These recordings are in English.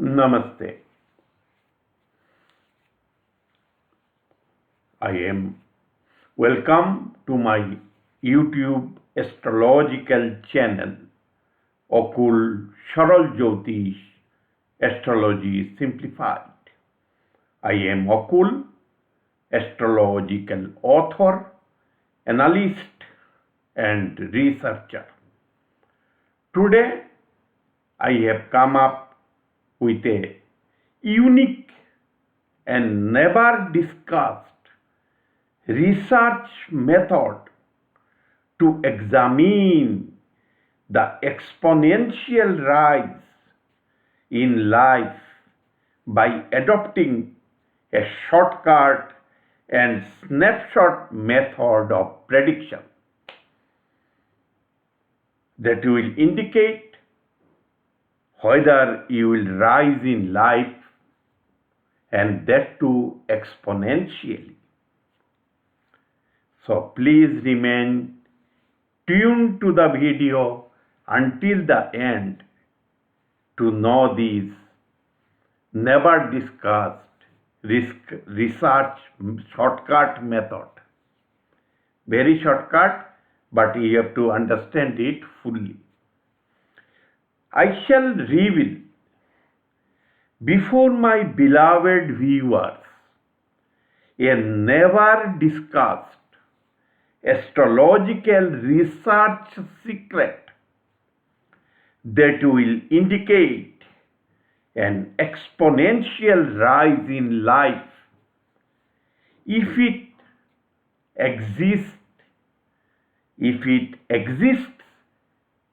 Namaste. I am welcome to my YouTube astrological channel Akool Saral Jyotish Astrology Simplified. I am Akool, astrological author, analyst and researcher. Today I have come up with a unique and never discussed research method to examine the exponential rise in life by adopting a shortcut and snapshot method of prediction that will indicate whether you will rise in life, and that too exponentially. So please remain tuned to the video until the end to know these never discussed research shortcut method. Very shortcut, but you have to understand it fully. I shall reveal before my beloved viewers a never discussed astrological research secret that will indicate an exponential rise in life if it exists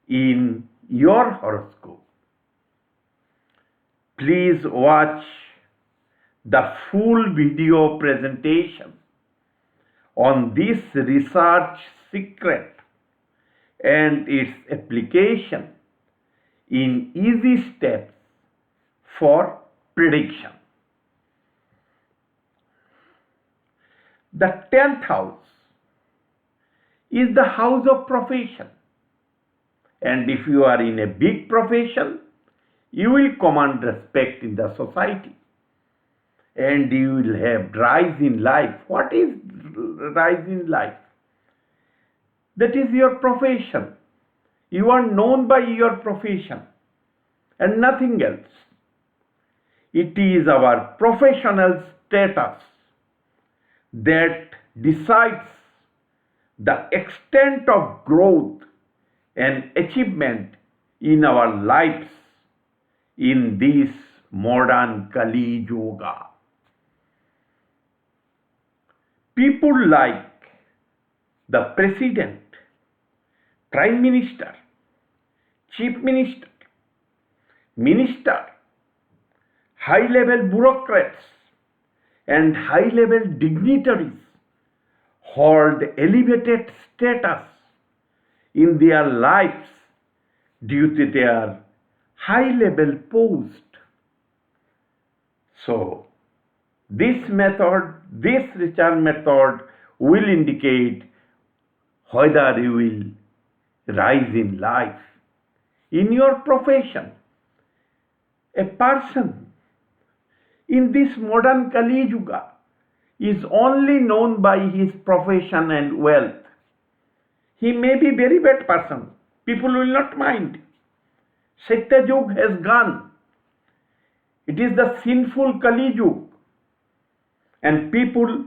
in your horoscope. Please watch the full video presentation on this research secret and its application in easy steps for prediction. The 10th house is the house of profession. And if you are in a big profession, you will command respect in the society. And you will have rise in life. What is rise in life? That is your profession. You are known by your profession and nothing else. It is our professional status that decides the extent of growth and achievement in our lives in this modern Kali Yuga. People like the President, Prime Minister, Chief Minister, Minister, high-level bureaucrats and high-level dignitaries hold elevated status in their lives due to their high-level post. So, this research method will indicate whether you will rise in life. In your profession, a person in this modern Kali Yuga is only known by his profession and wealth. He may be very bad person. People will not mind. Satya Yug has gone. It is the sinful Kali Yug. And people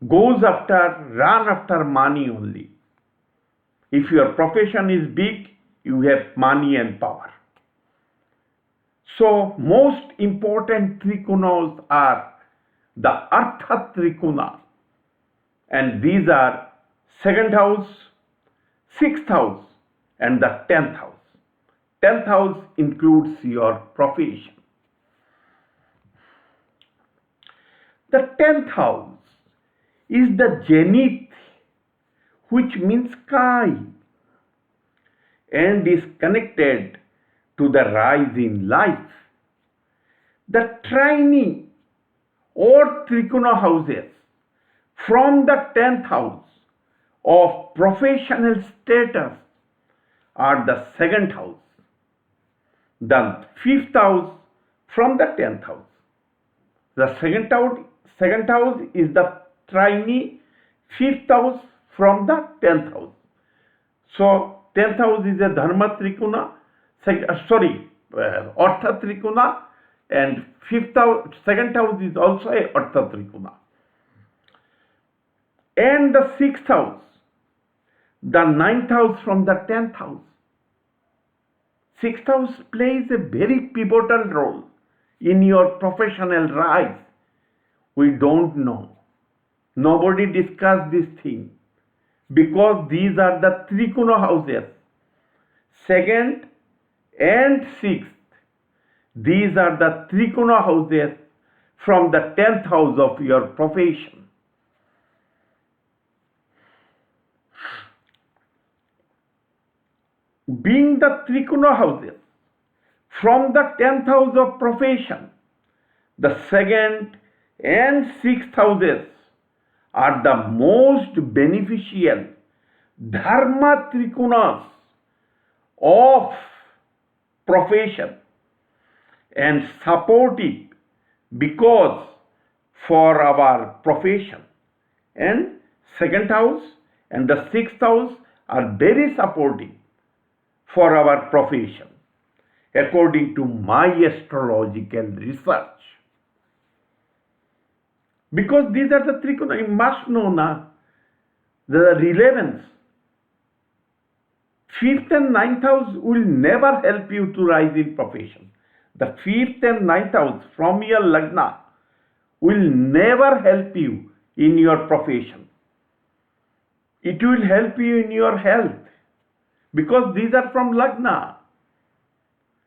run after money only. If your profession is big, you have money and power. So most important trikonas are the Artha Trikona. And these are 2nd house, 6th house and the 10th house. 10th house includes your profession. The 10th house is the Zenith, which means sky, and is connected to the rise in life. The Trikone or Trikone houses from the 10th house of professional status are the 2nd house, the 5th house from the 10th house. The second house is the trine, 5th house from the 10th house. So 10th house is a Dharma Trikone, Artha Trikone, and second house is also a Artha Trikone. And the 6th house, the 9th house from the 10th house. 6th house plays a very pivotal role in your professional rise. We don't know. Nobody discussed this thing because these are the Trikone houses. 2nd and 6th. These are the Trikone houses from the 10th house of your profession. Being the Trikone houses from the 10th house of profession, the 2nd and 6th houses are the most beneficial Dharma Trikones of profession and supportive because for our profession. And 2nd house and the 6th house are very supportive for our profession according to my astrological research. Because these are the Trikone, you must know now the relevance. 5th and 9th house will never help you to rise in profession. The 5th and 9th house from your Lagna will never help you in your profession. It will help you in your health because these are from Lagna.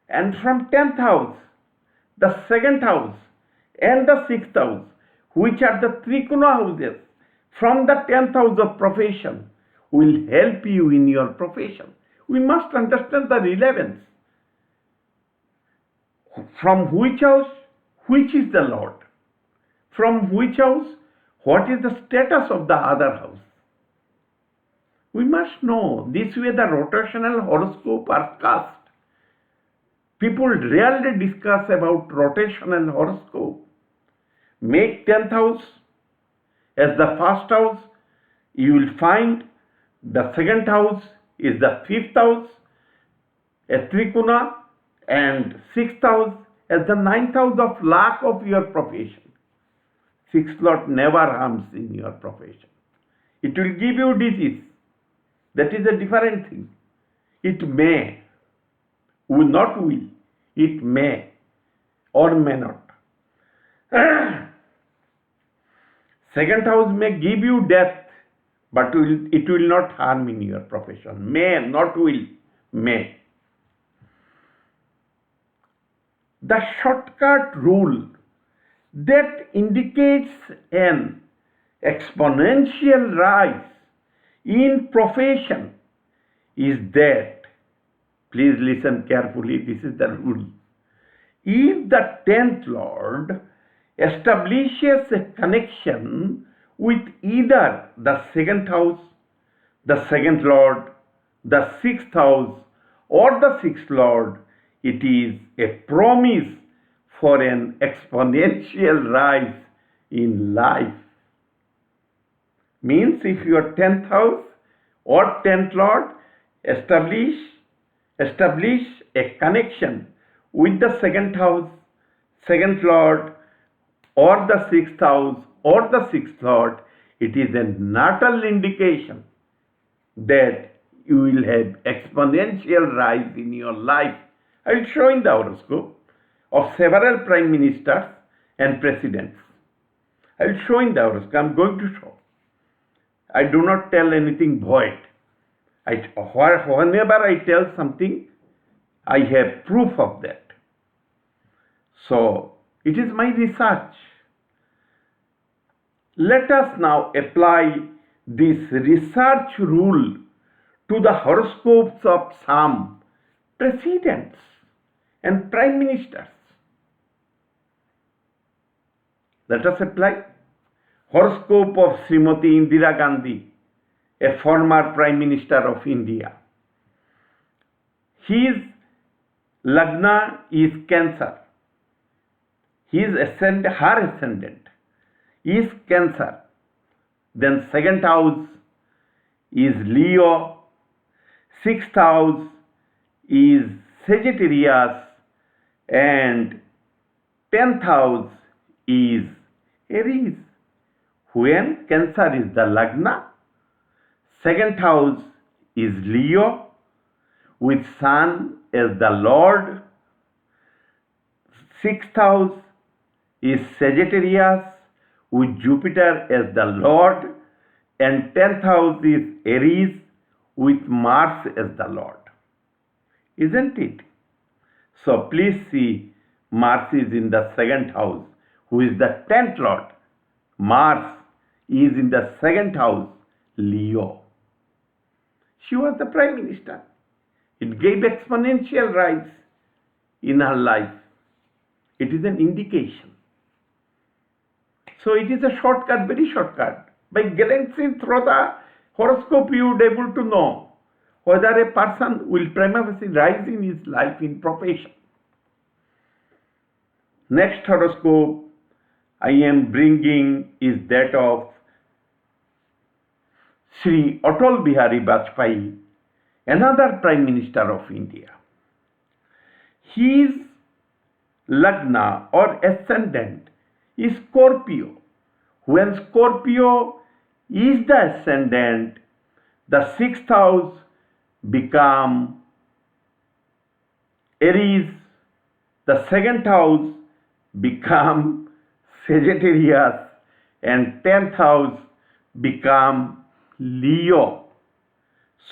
And from 10th house, the 2nd house and the 6th house, which are the Trikone houses from the 10th house of profession, will help you in your profession. We must understand the relevance. From which house, which is the Lord? From which house, what is the status of the other house? We must know. This way the rotational horoscope are cast. People rarely discuss about rotational horoscope. Make 10th house as the first house. You will find the 2nd house is the 5th house, a Trikone, and 6th house as the 9th house of luck of your profession. 6th Lord never harms in your profession. It will give you disease. That is a different thing. It may, will not will, it may or may not. 2nd house may give you death, but it will not harm in your profession. May, not will, may. The shortcut rule that indicates an exponential rise in profession is that, please listen carefully, this is the rule. If the 10th Lord establishes a connection with either the 2nd house, the 2nd Lord, the 6th house, or the 6th Lord, it is a promise for an exponential rise in life. Means if your 10th house or 10th Lord establish a connection with the 2nd house, 2nd Lord, or the 6th house or the 6th Lord, it is a natal indication that you will have exponential rise in your life. I will show in the horoscope of several prime ministers and presidents. I will show in the horoscope. I am going to show. I do not tell anything void. Whenever I tell something, I have proof of that. So, it is my research. Let us now apply this research rule to the horoscopes of some presidents and prime ministers. Let us apply. Horoscope of Srimati Indira Gandhi, a former Prime Minister of India. His Lagna is Cancer. her ascendant is Cancer. Then second house is Leo. Sixth house is Sagittarius. And 10th house is Aries. When Cancer is the Lagna, second house is Leo with Sun as the Lord. Sixth house is Sagittarius with Jupiter as the Lord. And 10th house is Aries with Mars as the Lord. Isn't it? So please see, Mars is in the second house, who is the 10th Lord. Mars is in the second house, Leo. She was the Prime Minister. It gave exponential rise in her life. It is an indication. So it is a shortcut, very shortcut. By glancing through the horoscope, you would be able to know whether a person will prima facie rise in his life in profession. Next horoscope I am bringing is that of Sri Atal Bihari Vajpayee, another Prime Minister of India. His Lagna or ascendant is Scorpio. When Scorpio is the ascendant, the sixth house become Aries, the second house become Sagittarius, and 10th house become Leo.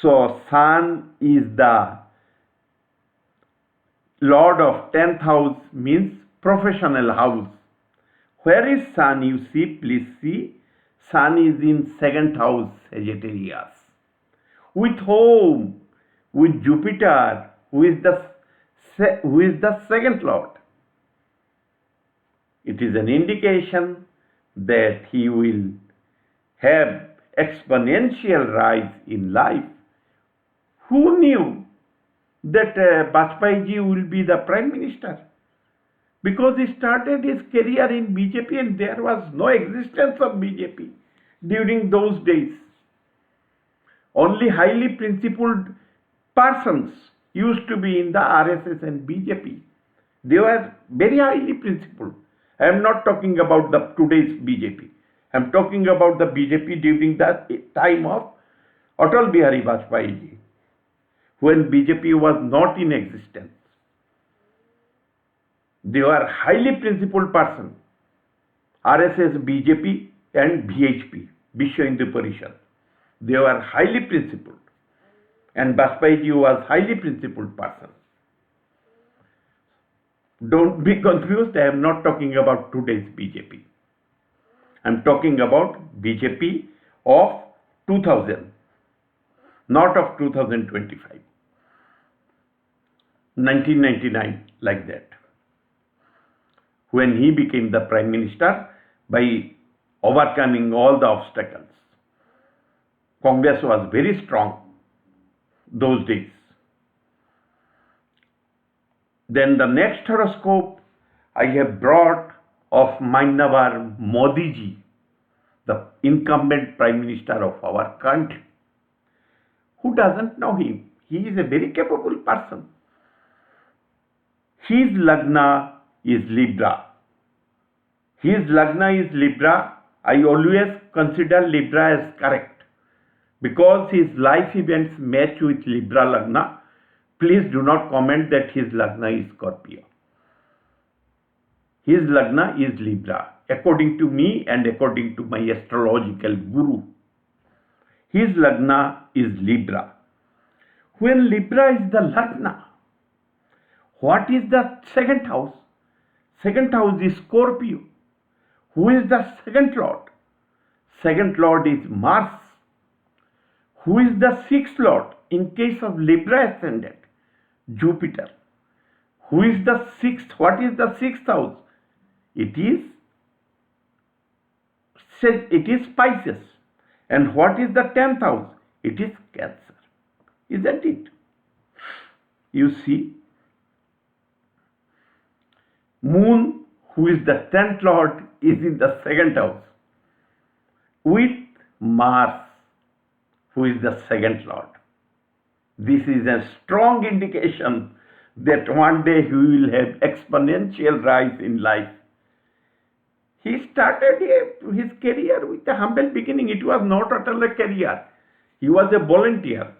So Sun is the Lord of 10th house, means professional house. Where is Sun? You see, please see, Sun is in second house, Sagittarius. With whom? With Jupiter, who is the second Lord. It is an indication that he will have exponential rise in life. Who knew that Vajpayee ji will be the Prime Minister? Because he started his career in BJP and there was no existence of BJP during those days. Only highly principled persons used to be in the RSS and BJP. They were very highly principled. I am not talking about the today's BJP. I am talking about the BJP during the time of Atal Bihari Vajpayee ji, when BJP was not in existence. They were highly principled persons. RSS, BJP and BHP, Vishwa Hindu Parishad. They were highly principled. And Vajpayee ji was highly principled person. Don't be confused, I am not talking about today's BJP. I am talking about BJP of 2000, not of 2025. 1999, like that. When he became the Prime Minister by overcoming all the obstacles. Congress was very strong those days. Then the next horoscope I have brought of Manyavar Modi ji, the incumbent Prime Minister of our country. Who doesn't know him? He is a very capable person. His Lagna is Libra. His Lagna is Libra. I always consider Libra as correct because his life events match with Libra Lagna. Please do not comment that his Lagna is Scorpio. His Lagna is Libra, according to me and according to my astrological guru. His Lagna is Libra. When Libra is the Lagna, what is the second house? Second house is Scorpio. Who is the second Lord? Second Lord is Mars. Who is the sixth Lord? In case of Libra ascendant, Jupiter. Who is the sixth? What is the sixth house? It is Pisces. And what is the 10th house? It is Cancer. Isn't it? You see, Moon, who is the 10th Lord, is in the second house with Mars, who is the second Lord. This is a strong indication that one day he will have exponential rise in life. He started his career with a humble beginning. It was not at all a career. He was a volunteer.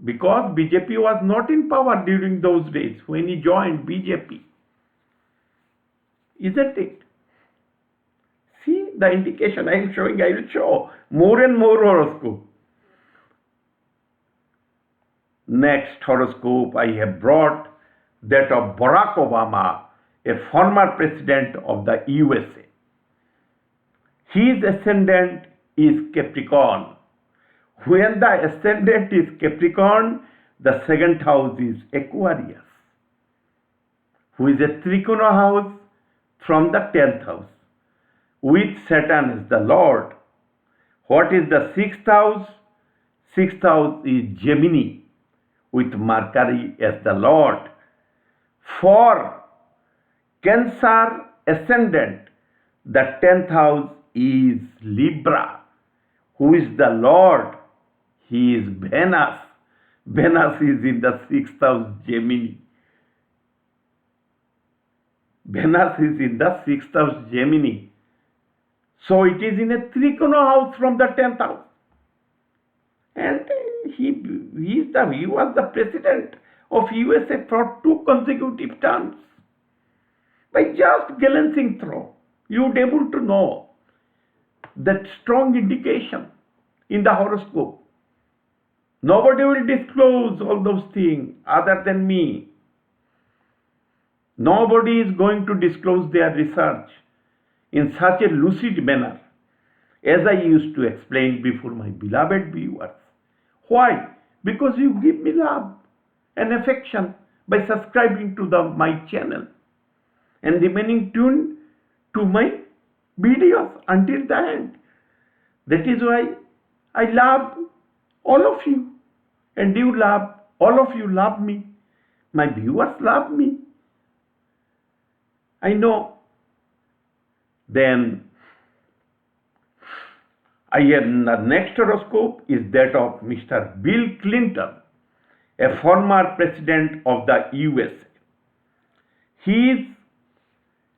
Because BJP was not in power during those days when he joined BJP. Isn't it? See the indication I am showing. I will show more and more horoscope. Next horoscope I have brought that of Barack Obama, a former president of the USA. His ascendant is Capricorn. When the ascendant is Capricorn, the second house is Aquarius, who is a Trikone house from the 10th house, with Saturn as the Lord. What is the 6th house? 6th house is Gemini, with Mercury as the Lord. For Cancer ascendant, the 10th house is Libra, who is the Lord. He is Venus. Venus is in the 6th house Gemini. Venus is in the 6th house Gemini. So it is in a Trikone house from the 10th house. And he was the president of USA for 2 consecutive terms. By just glancing through, you would be able to know that strong indication in the horoscope. Nobody will disclose all those things other than me. Nobody is going to disclose their research in such a lucid manner as I used to explain before my beloved viewers. Why? Because you give me love and affection by subscribing to my channel and remaining tuned to my videos until the end. That is why I love all of you, and all of you love me. My viewers love me. I know. Then the next horoscope is that of Mr. Bill Clinton, a former president of the USA. His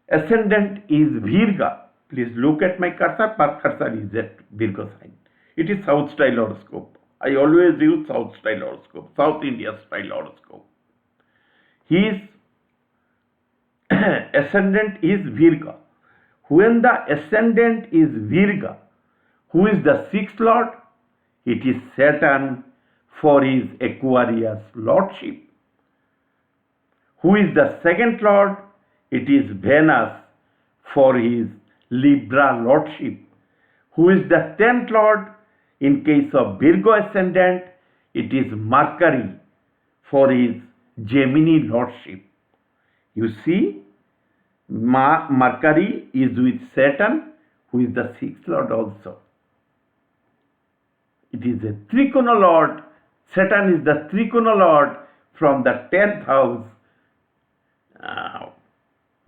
ascendant is Virga. Please look at my cursor. My cursor is at Virgo sign. It is South style horoscope. I always use South style horoscope, South India style horoscope. His ascendant is Virga. When the ascendant is Virga, who is the 6th Lord? It is Saturn for his Aquarius Lordship. Who is the 2nd Lord? It is Venus for his Libra Lordship. Who is the 10th Lord? In case of Virgo ascendant, it is Mercury for his Gemini Lordship. You see, Mercury is with Saturn, who is the 6th Lord also. It is a Trikone Lord. Saturn is the Trikone Lord from the 10th house,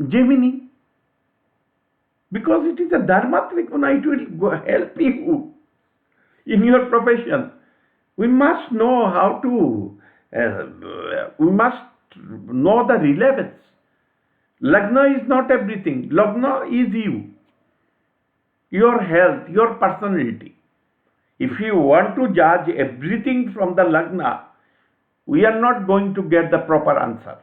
Gemini. Because it is a Dharma Trikone, it will help you in your profession. We must know how to, we must know the relevance. Lagna is not everything. Lagna is you, your health, your personality. If you want to judge everything from the Lagna, we are not going to get the proper answer.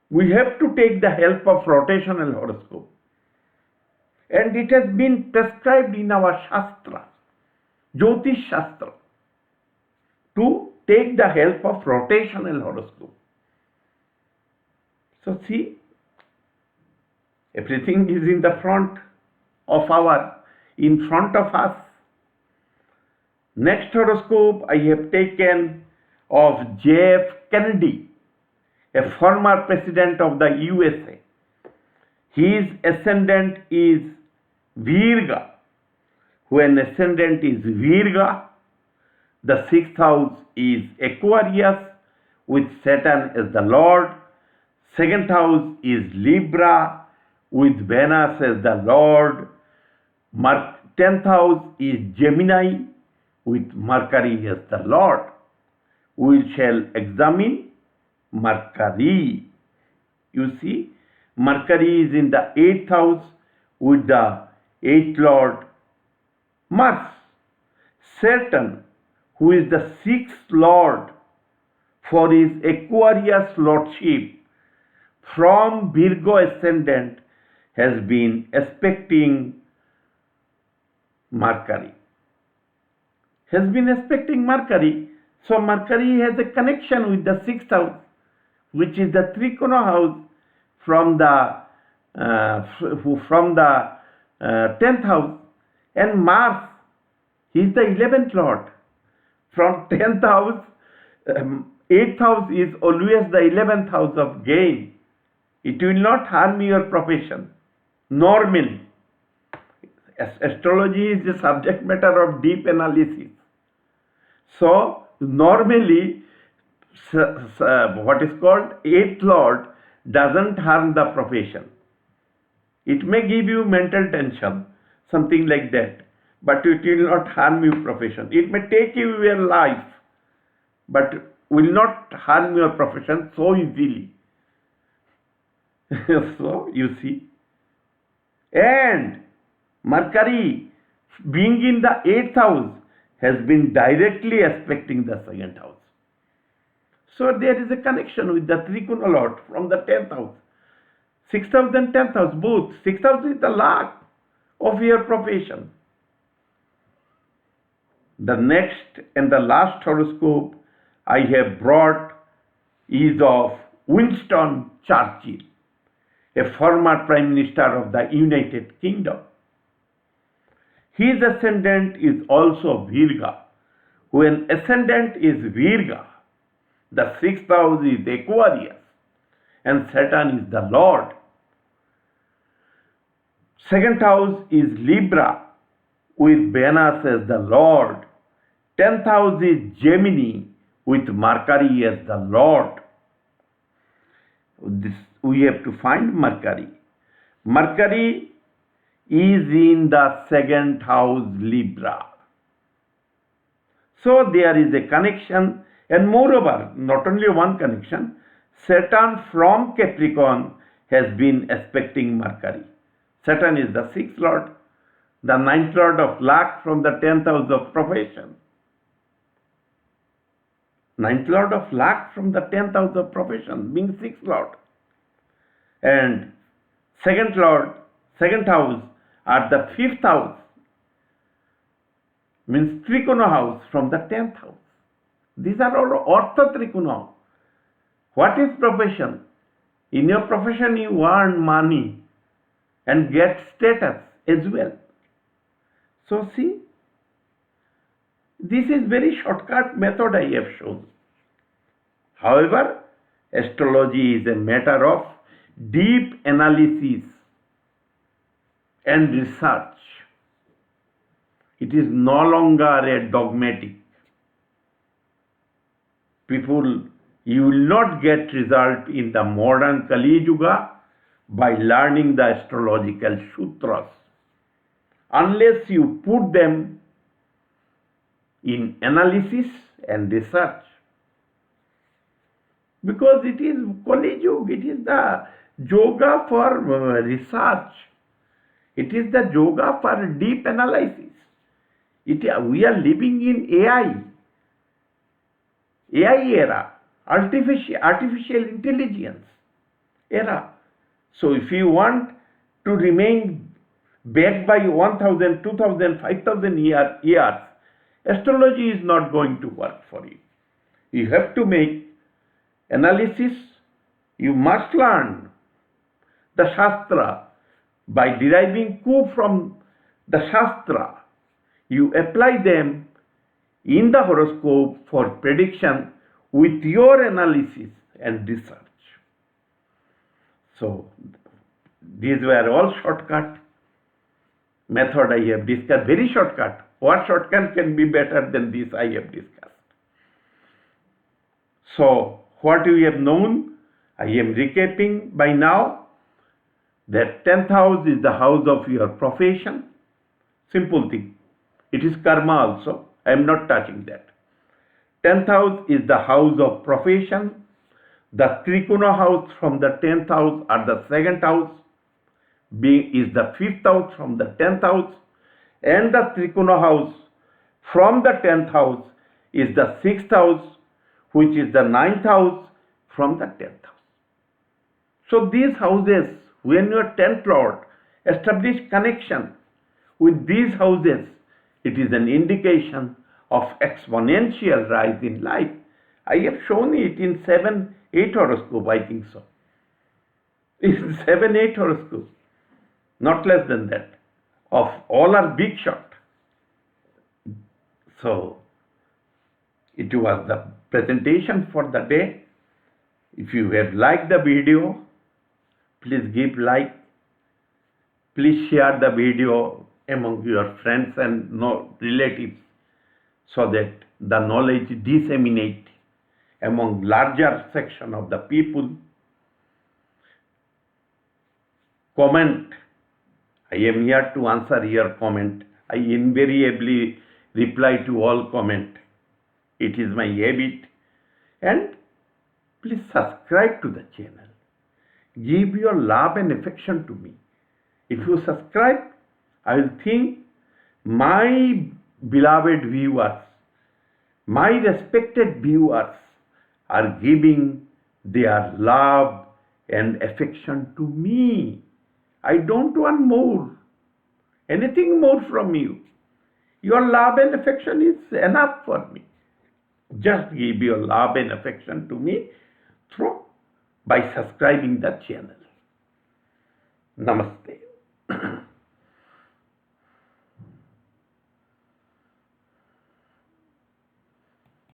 We have to take the help of rotational horoscope. And it has been prescribed in our Shastra, Jyotish Shastra, to take the help of rotational horoscope. So see, everything is in front of us. Next horoscope I have taken of J.F. Kennedy, a former president of the USA. His ascendant is Virga. When ascendant is Virga, the 6th house is Aquarius with Saturn as the Lord. Second house is Libra with Venus as the Lord. 10th house is Gemini with Mercury as the Lord. We shall examine Mercury. You see, Mercury is in the 8th house with the 8th Lord Mars. Saturn, who is the 6th Lord for his Aquarius Lordship from Virgo ascendant, has been aspecting Mercury. Has been aspecting Mercury. So Mercury has a connection with the 6th house, which is the Trikone house from the 10th house, and Mars, he is the 11th Lord from 10th house. 8th house is always the 11th house of gain. It will not harm your profession normally. Astrology is the subject matter of deep analysis. So normally what is called 8th Lord doesn't harm the profession. It may give you mental tension, something like that, but it will not harm your profession. It may take you your life, but will not harm your profession so easily. So you see, and Mercury being in the 8th house has been directly aspecting the 2nd house. So there is a connection with the Trikone Lord from the 10th house. 6th house and 10th house, both. 6th house is the luck of your profession. The next and the last horoscope I have brought is of Winston Churchill, a former Prime Minister of the United Kingdom. His ascendant is also Virga. When ascendant is Virga, the 6th house is Aquarius and Saturn is the Lord. 2nd house is Libra with Venus as the Lord. 10th house is Gemini with Mercury as the Lord. This, we have to find Mercury. Mercury is in the 2nd house Libra. So there is a connection, and moreover, not only one connection, Saturn from Capricorn has been aspecting Mercury. Saturn is the 6th Lord, the 9th Lord of luck from the 10th house of profession. 9th Lord of luck from the 10th house of profession, being 6th Lord. And 2nd house are the 5th house, means Trikone house from the 10th house. These are all Ortho Trikone. What is profession? In your profession you earn money and get status as well. So see, this is very shortcut method I have shown. However, astrology is a matter of deep analysis and research. It is no longer a dogmatic. People, you will not get result in the modern Kali Yuga by learning the astrological sutras unless you put them in analysis and research. Because it is Kali Yuga, it is the yoga for research. It is the yoga for deep analysis. We are living in AI era, artificial intelligence era. So if you want to remain back by 1,000, 2,000, 5,000 years, astrology is not going to work for you. You have to make analysis. You must learn the Shastra. By deriving coup from the Shastra, you apply them in the horoscope for prediction with your analysis and research. So these were all shortcut method I have discussed, very shortcut. What shortcut can be better than this I have discussed? So what we have known, I am recapping by now that 10th house is the house of your profession. Simple thing. It is karma also. I am not touching that. 10th house is the house of profession. The Trikone house from the 10th house or the second house is the 5th house from the 10th house, and the Trikone house from the 10th house is the 6th house, which is the 9th house from the 10th house. So these houses, when your 10th Lord establish connection with these houses, it is an indication of exponential rise in life. I have shown it in 7-8 horoscope, I think so. In 7-8 horoscope, not less than that. Of all are big shot. So it was the presentation for the day. If you have liked the video, please give like. Please share the video among your friends and relatives so that the knowledge disseminate among larger section of the people. Comment. I am here to answer your comment. I invariably reply to all comment. It is my habit. And please subscribe to the channel. Give your love and affection to me. If you subscribe, I will think my beloved viewers, my respected viewers are giving their love and affection to me. I don't want more, anything more from you. Your love and affection is enough for me. Just give your love and affection to me by subscribing the channel. Namaste.